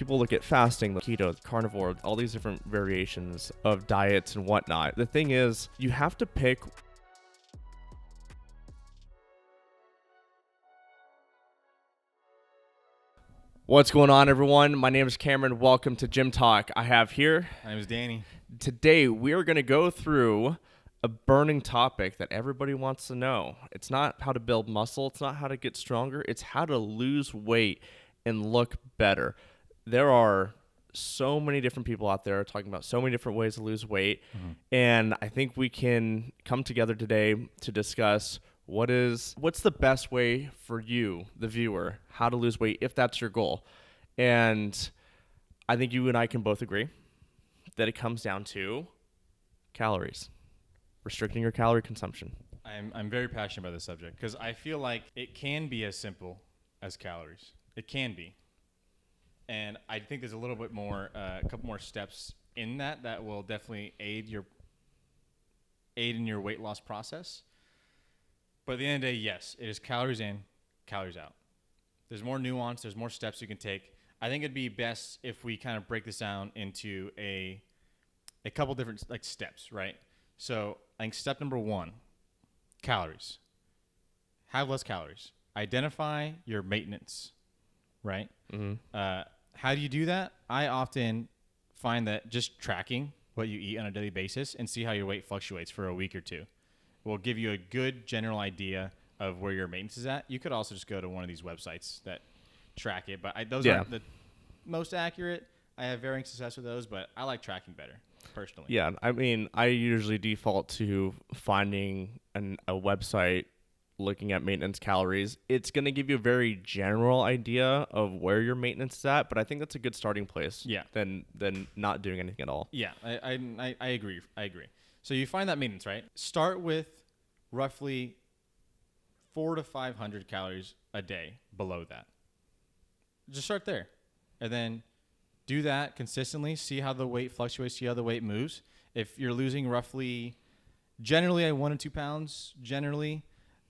people look at fasting, keto, carnivore, all these different variations of diets and whatnot. The thing is, you have to pick. What's going on, everyone? My name is Cameron. Welcome to Gym Talk. I have here. My name is Danny. Today, we are going to go through a burning topic that everybody wants to know. It's not how to build muscle. It's not how to get stronger. It's how to lose weight and look better. There are so many different people out there talking about so many different ways to lose weight. And I think we can come together today to discuss what's the best way for you, the viewer, how to lose weight if that's your goal. And I think you and I can both agree that it comes down to calories, restricting your calorie consumption. I'm very passionate about this subject because I feel like it can be as simple as calories. It can be. And I think there's a little bit more, a couple more steps in that will definitely aid in your weight loss process. But at the end of the day, yes, it is calories in, calories out. There's more nuance. There's more steps you can take. I think it'd be best if we kind of break this down into a couple different steps, right? So I think step number 1, calories. Have less calories. Identify your maintenance, right? Mm-hmm. How do you do that? I often find that just tracking what you eat on a daily basis and see how your weight fluctuates for a week or two will give you a good general idea of where your maintenance is at. You could also just go to one of these websites that track it, but those aren't the most accurate. I have varying success with those, but I like tracking better, personally. Yeah, I mean, I usually default to finding a website looking at maintenance calories. It's going to give you a very general idea of where your maintenance is at, but I think that's a good starting place. Yeah. Than not doing anything at all. Yeah, I agree. I agree. So you find that maintenance, right? Start with roughly 400 to 500 calories a day below that. Just start there. And then do that consistently. See how the weight fluctuates. See how the weight moves. If you're losing roughly, generally 1 to 2 pounds, generally,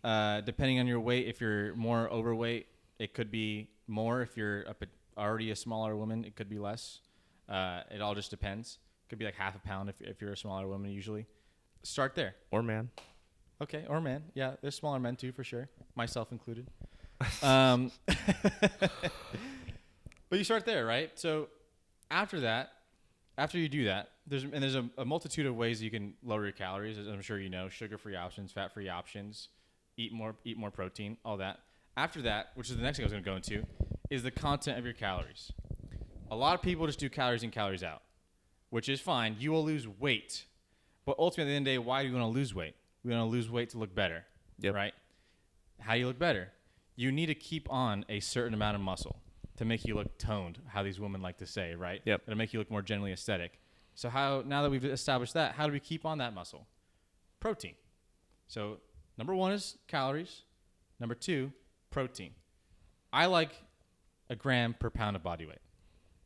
depending on your weight. If you're more overweight, it could be more. If you're already a smaller woman, it could be less. It all just depends. Could be like half a pound if you're a smaller woman usually. Start there. Or man. Okay, or man. Yeah, there's smaller men too for sure, myself included. But you start there, right? So after you do that, there's a multitude of ways you can lower your calories, as I'm sure you know. Sugar-free options, fat-free options, eat more protein, all that. After that, which is the next thing I was going to go into, is the content of your calories. A lot of people just do calories in, calories out, which is fine. You will lose weight. But ultimately, at the end of the day, why do you want to lose weight? We want to lose weight to look better, right? How do you look better? You need to keep on a certain amount of muscle to make you look toned, how these women like to say, right? Yep. It'll make you look more generally aesthetic. So now that we've established that, how do we keep on that muscle? Protein. So number 1 is calories. Number 2, protein. I like a gram per pound of body weight.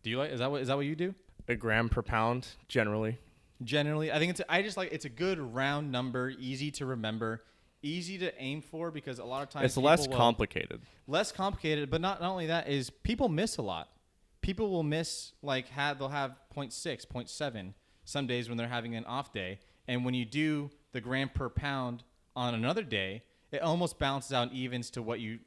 Do you like? Is that what you do? A gram per pound, generally. Generally, I think it's a good round number, easy to remember, easy to aim for, because a lot of times it's less complicated. Less complicated, but not only that is people miss a lot. People will miss they'll have 0.6, 0.7 some days when they're having an off day, and when you do the gram per pound on another day, it almost balances out and evens to what you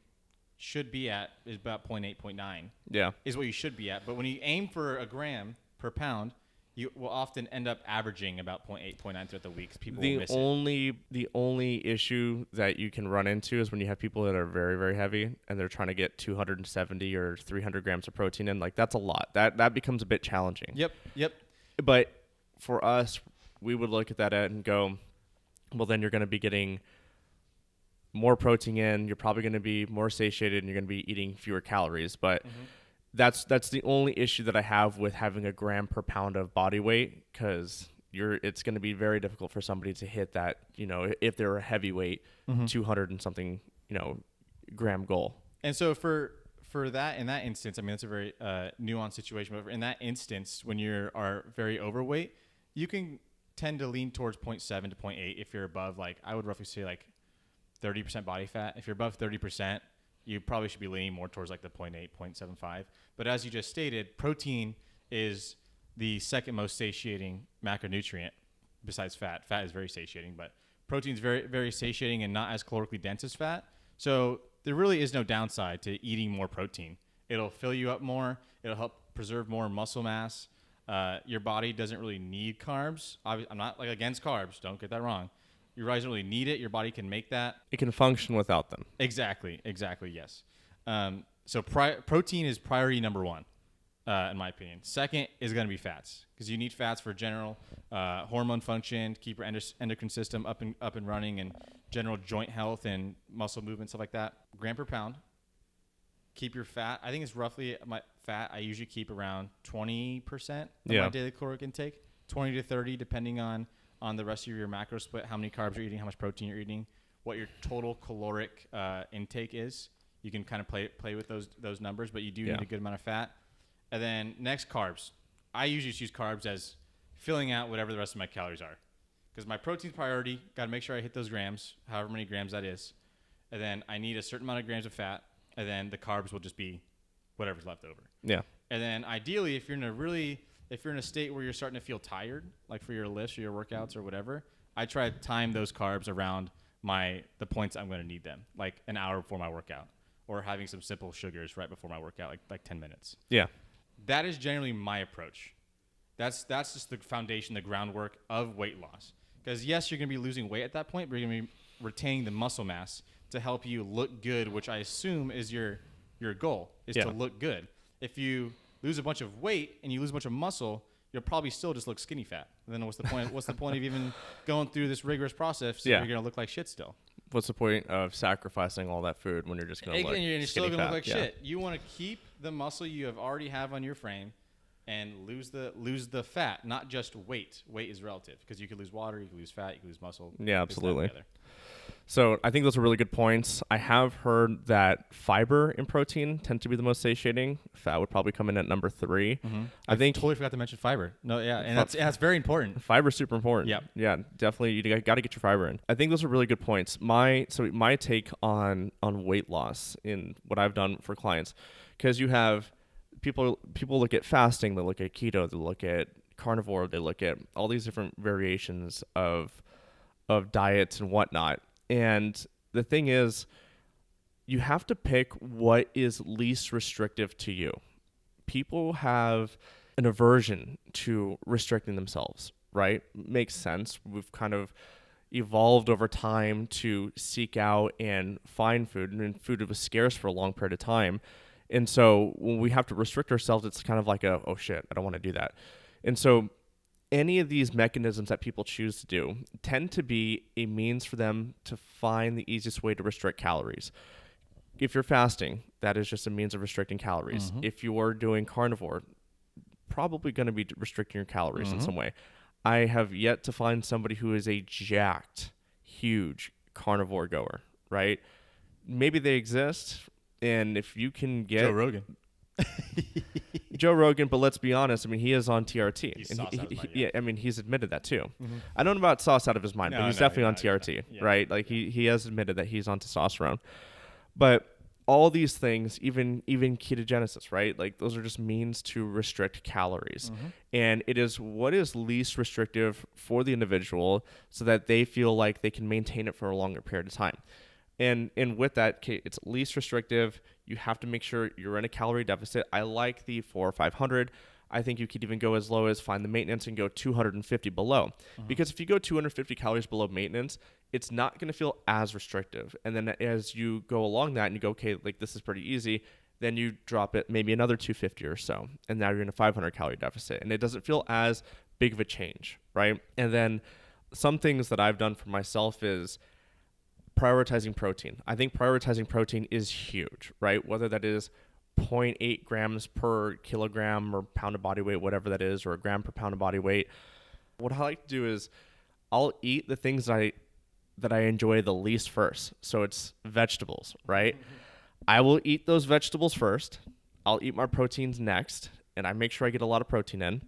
should be at, is about 0.8, 0.9. Yeah. Is what you should be at. But when you aim for a gram per pound, you will often end up averaging about 0.8, 0.9 throughout the weeks. People will miss it. The only issue that you can run into is when you have people that are very, very heavy and they're trying to get 270 or 300 grams of protein in. Like, that's a lot. That becomes a bit challenging. Yep. But for us, we would look at that and go, well, then you're going to be getting more protein in. You're probably going to be more satiated and you're going to be eating fewer calories. But that's the only issue that I have with having a gram per pound of body weight, because it's going to be very difficult for somebody to hit that, if they're a heavyweight, 200 and something, gram goal. And so for that, in that instance, I mean, that's a very nuanced situation, but in that instance, when you are very overweight, you can tend to lean towards 0.7 to 0.8 if you're above, I would roughly say 30% body fat. If you're above 30%, you probably should be leaning more towards like the 0.8, 0.75. But as you just stated, protein is the second most satiating macronutrient besides fat. Fat is very satiating, but protein is very, very satiating and not as calorically dense as fat. So there really is no downside to eating more protein. It'll fill you up more. It'll help preserve more muscle mass. Your body doesn't really need carbs. I'm not like against carbs. Don't get that wrong. Your body doesn't really need it. Your body can make that. It can function without them. Exactly. Yes. So protein is priority number one, in my opinion. Second is going to be fats, because you need fats for general hormone function, keep your endocrine system up and running, and general joint health and muscle movement, stuff like that. Gram per pound. Keep your fat. I think it's roughly my fat. I usually keep around 20% of my daily caloric intake, 20 to 30, depending on the rest of your macro split, how many carbs you're eating, how much protein you're eating, what your total caloric intake is. You can kind of play with those numbers, but you do need a good amount of fat. And then next, carbs. I usually just use carbs as filling out whatever the rest of my calories are, because my protein's priority. Got to make sure I hit those grams, however many grams that is. And then I need a certain amount of grams of fat, and then the carbs will just be whatever's left over. Yeah. And then ideally, if you're in a state where you're starting to feel tired, like for your lifts or your workouts or whatever, I try to time those carbs around the points I'm going to need them, like an hour before my workout, or having some simple sugars right before my workout, like 10 minutes. Yeah. That is generally my approach. That's just the foundation, the groundwork of weight loss. Because yes, you're going to be losing weight at that point, but you're going to be retaining the muscle mass to help you look good, which I assume is your goal, is to look good. If you lose a bunch of weight and you lose a bunch of muscle, you'll probably still just look skinny fat. And then what's the point? What's the point of even going through this rigorous process if you're going to look like shit still? What's the point of sacrificing all that food when you're just going to look and you're still going to look like fat? shit. You want to keep the muscle you already have on your frame and lose the fat, not just weight. Weight is relative, because you could lose water, you could lose fat, you could lose muscle. Yeah, absolutely. So I think those are really good points. I have heard that fiber and protein tend to be the most satiating. Fat would probably come in at number 3. Mm-hmm. I think totally forgot to mention fiber. No, yeah, and that's very important. Fiber's super important. Yep. Yeah, definitely. You got to get your fiber in. I think those are really good points. My take on weight loss in what I've done for clients, because you have people look at fasting, they look at keto, they look at carnivore, they look at all these different variations of diets and whatnot. And the thing is, you have to pick what is least restrictive to you. People have an aversion to restricting themselves, right? Makes sense. We've kind of evolved over time to seek out and find food, and food was scarce for a long period of time. And so when we have to restrict ourselves, it's kind of like oh shit, I don't want to do that. And so any of these mechanisms that people choose to do tend to be a means for them to find the easiest way to restrict calories. If you're fasting, that is just a means of restricting calories. Mm-hmm. If you are doing carnivore, probably going to be restricting your calories in some way. I have yet to find somebody who is a jacked, huge carnivore goer, right? Maybe they exist, and if you can get Joe Rogan, but let's be honest. I mean, he is on TRT. He's sauce out of his mind, yeah. I mean, he's admitted that too. Mm-hmm. I don't know about sauce out of his mind, but he's definitely on yeah, TRT, yeah. right? Like he has admitted that he's on testosterone. But all these things, even ketogenesis, right? Like those are just means to restrict calories. Mm-hmm. And it is what is least restrictive for the individual so that they feel like they can maintain it for a longer period of time. And with that, it's least restrictive. You have to make sure you're in a calorie deficit. I like the 400 or 500. I think you could even go as low as find the maintenance and go 250 below. Because if you go 250 calories below maintenance, it's not going to feel as restrictive. And then as you go along that and you go, okay, like this is pretty easy, then you drop it maybe another 250 or so. And now you're in a 500 calorie deficit. And it doesn't feel as big of a change, right? And then some things that I've done for myself is prioritizing protein. I think prioritizing protein is huge, right? Whether that is 0.8 grams per kilogram or pound of body weight, whatever that is, or a gram per pound of body weight. What I like to do is I'll eat the things that I enjoy the least first. So it's vegetables, right? I will eat those vegetables first. I'll eat my proteins next, and I make sure I get a lot of protein in.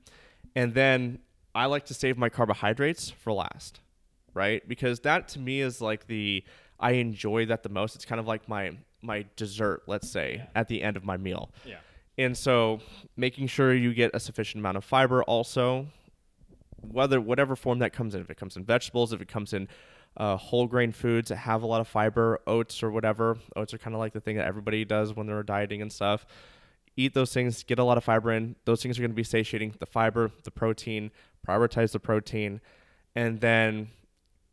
And then I like to save my carbohydrates for last, right? Because that to me is like I enjoy that the most. It's kind of like my my dessert, let's say, at the end of my meal. Yeah. And so making sure you get a sufficient amount of fiber also, whatever form that comes in, if it comes in vegetables, if it comes in whole grain foods that have a lot of fiber, oats or whatever. Oats are kind of like the thing that everybody does when they're dieting and stuff. Eat those things, get a lot of fiber in. Those things are going to be satiating. The fiber, the protein, prioritize the protein, and then,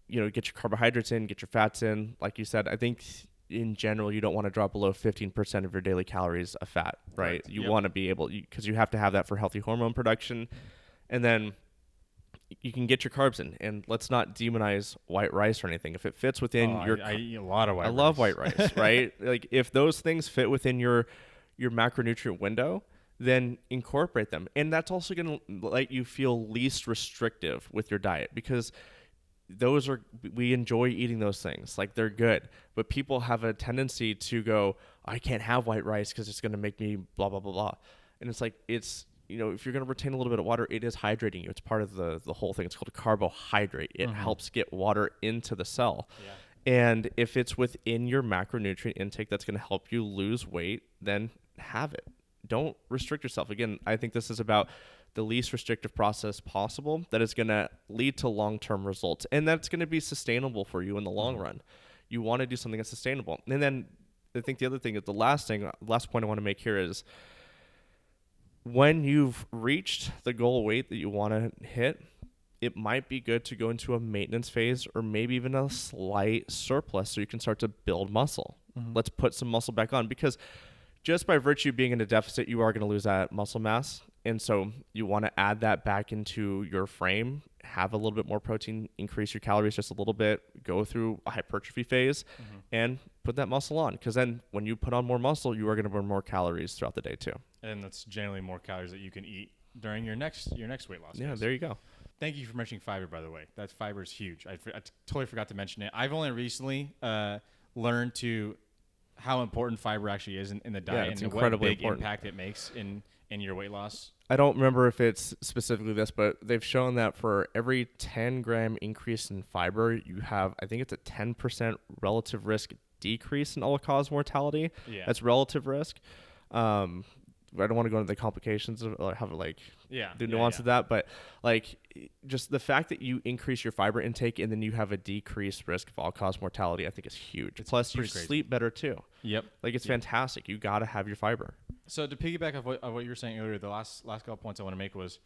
get your carbohydrates in, get your fats in. Like you said, I think in general, you don't want to drop below 15% of your daily calories of fat, right? Correct. You Yep. want to be able, because you have to have that for healthy hormone production. And then you can get your carbs in, and let's not demonize white rice or anything. If it fits within I eat a lot of white I rice. love white rice, right? Like if those things fit within your macronutrient window, then incorporate them. And that's also going to let you feel least restrictive with your diet, because we enjoy eating those things. Like they're good, but people have a tendency to go, I can't have white rice because it's going to make me blah, blah, blah, blah. And it's like, if you're going to retain a little bit of water, it is hydrating you. It's part of the whole thing. It's called a carbohydrate. It helps get water into the cell. Yeah. And if it's within your macronutrient intake that's going to help you lose weight, then have it. Don't restrict yourself. Again, I think this is about the least restrictive process possible that is going to lead to long-term results. And that's going to be sustainable for you in the long run. You want to do something that's sustainable. And then I think the other thing is the last point I want to make here is when you've reached the goal weight that you want to hit, it might be good to go into a maintenance phase or maybe even a slight surplus so you can start to build muscle. Let's put some muscle back on, because just by virtue of being in a deficit, you are going to lose that muscle mass. And so you want to add that back into your frame, have a little bit more protein, increase your calories just a little bit, go through a hypertrophy phase, and put that muscle on. Because then when you put on more muscle, you are going to burn more calories throughout the day too. And that's generally more calories that you can eat during your next weight loss. Yeah, phase. there you go. Thank you for mentioning fiber, by the way. That fiber is huge. I totally forgot to mention it. I've only recently learned how important fiber actually is in the diet, it's and incredibly what big important. impact it makes in your weight loss. I don't remember if it's specifically this, but they've shown that for every 10 gram increase in fiber, you have, I think it's a 10% relative risk decrease in all-cause mortality. Yeah. That's relative risk. I don't want to go into the complications of how the nuance of that, but like just the fact that you increase your fiber intake and then you have a decreased risk of all-cause mortality, I think is huge. Plus, you pretty crazy. sleep better too. Yep. Like it's fantastic. You got to have your fiber. So to piggyback off what you were saying earlier, the last couple points I want to make was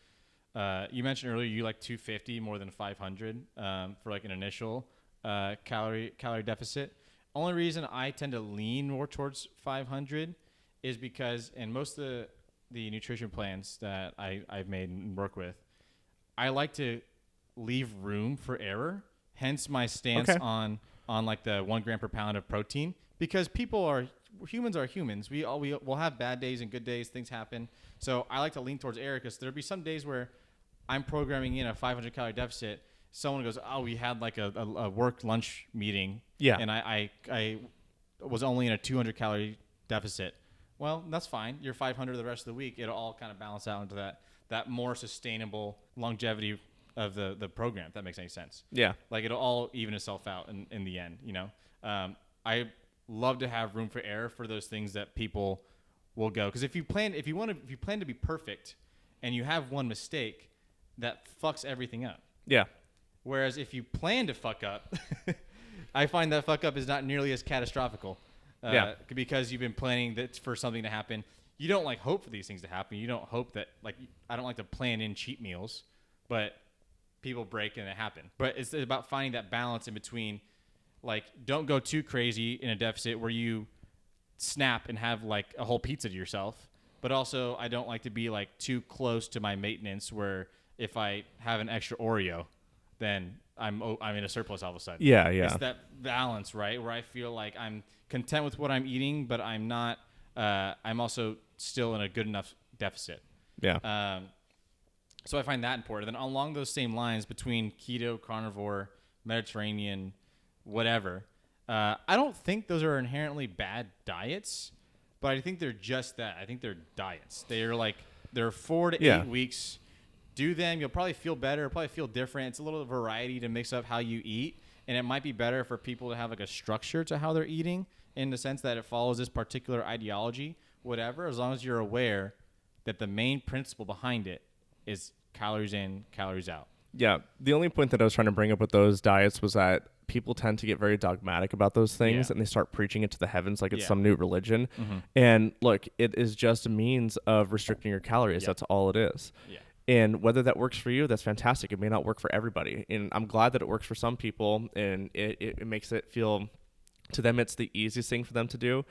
you mentioned earlier you like 250 more than 500 for like an initial calorie deficit. Only reason I tend to lean more towards 500 is because in most of the nutrition plans that I've made and work with, I like to leave room for error. Hence my stance on like the 1 gram per pound of protein, because humans are humans. We'll have bad days and good days. Things happen. So I like to lean towards error, because there'll be some days where I'm programming in a 500 calorie deficit. Someone goes, oh, we had like a work lunch meeting. Yeah. And I was only in a 200 calorie deficit. Well, that's fine. You're 500 the rest of the week. It'll all kind of balance out into that more sustainable longevity of the program, if that makes any sense. Yeah. Like it'll all even itself out in the end, I love to have room for error for those things that people will go. Because if you plan to be perfect and you have one mistake, that fucks everything up. Yeah. Whereas if you plan to fuck up, I find that fuck up is not nearly as catastrophical. Because you've been planning that for something to happen. You don't like hope for these things to happen. You don't hope that, like, I don't like to plan in cheat meals, but people break and it happen. But it's about finding that balance in between, like, don't go too crazy in a deficit where you snap and have like a whole pizza to yourself. But also I don't like to be like too close to my maintenance where if I have an extra Oreo, then I'm in a surplus all of a sudden. Yeah. It's that balance, right? Where I feel like I'm content with what I'm eating, but I'm not. I'm also still in a good enough deficit. Yeah. So I find that important. Then along those same lines, between keto, carnivore, Mediterranean, whatever, I don't think those are inherently bad diets, but I think they're just that. I think they're diets. They're 4 to 8 weeks. Do them. You'll probably feel better. Probably feel different. It's a little variety to mix up how you eat. And it might be better for people to have like a structure to how they're eating, in the sense that it follows this particular ideology, whatever, as long as you're aware that the main principle behind it is calories in, calories out. Yeah. The only point that I was trying to bring up with those diets was that people tend to get very dogmatic about those things, Yeah. and they start preaching it to the heavens like it's Yeah. some new religion. And look, it is just a means of restricting your calories. Yeah. That's all it is. Yeah. And whether that works for you, that's fantastic. It may not work for everybody. And I'm glad that it works for some people, and it makes it feel, to them, it's the easiest thing for them to do.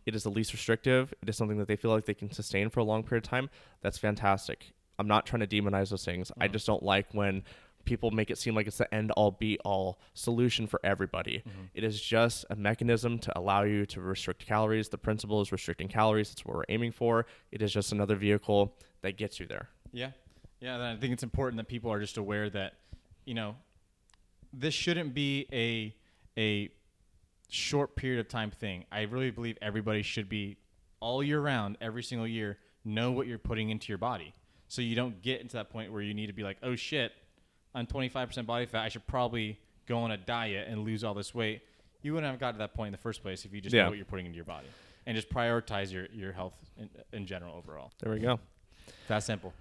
It is the least restrictive. It is something that they feel like they can sustain for a long period of time. That's fantastic. I'm not trying to demonize those things. I just don't like when people make it seem like it's the end all be all solution for everybody. It is just a mechanism to allow you to restrict calories. The principle is restricting calories. That's what we're aiming for. It is just another vehicle that gets you there. Yeah. Yeah. And I think it's important that people are just aware that, this shouldn't be a short period of time thing. I really believe everybody should be all year round, every single year, know what you're putting into your body. So you don't get into that point where you need to be like, oh shit, I'm 25% body fat, I should probably go on a diet and lose all this weight. You wouldn't have got to that point in the first place if you just know what you're putting into your body and just prioritize your health in general overall. There we go. That simple.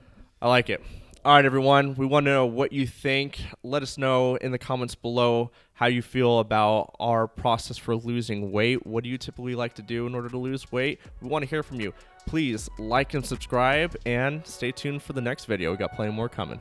I like it. All right, everyone. We want to know what you think. Let us know in the comments below how you feel about our process for losing weight. What do you typically like to do in order to lose weight? We want to hear from you. Please like and subscribe, and stay tuned for the next video. We got plenty more coming.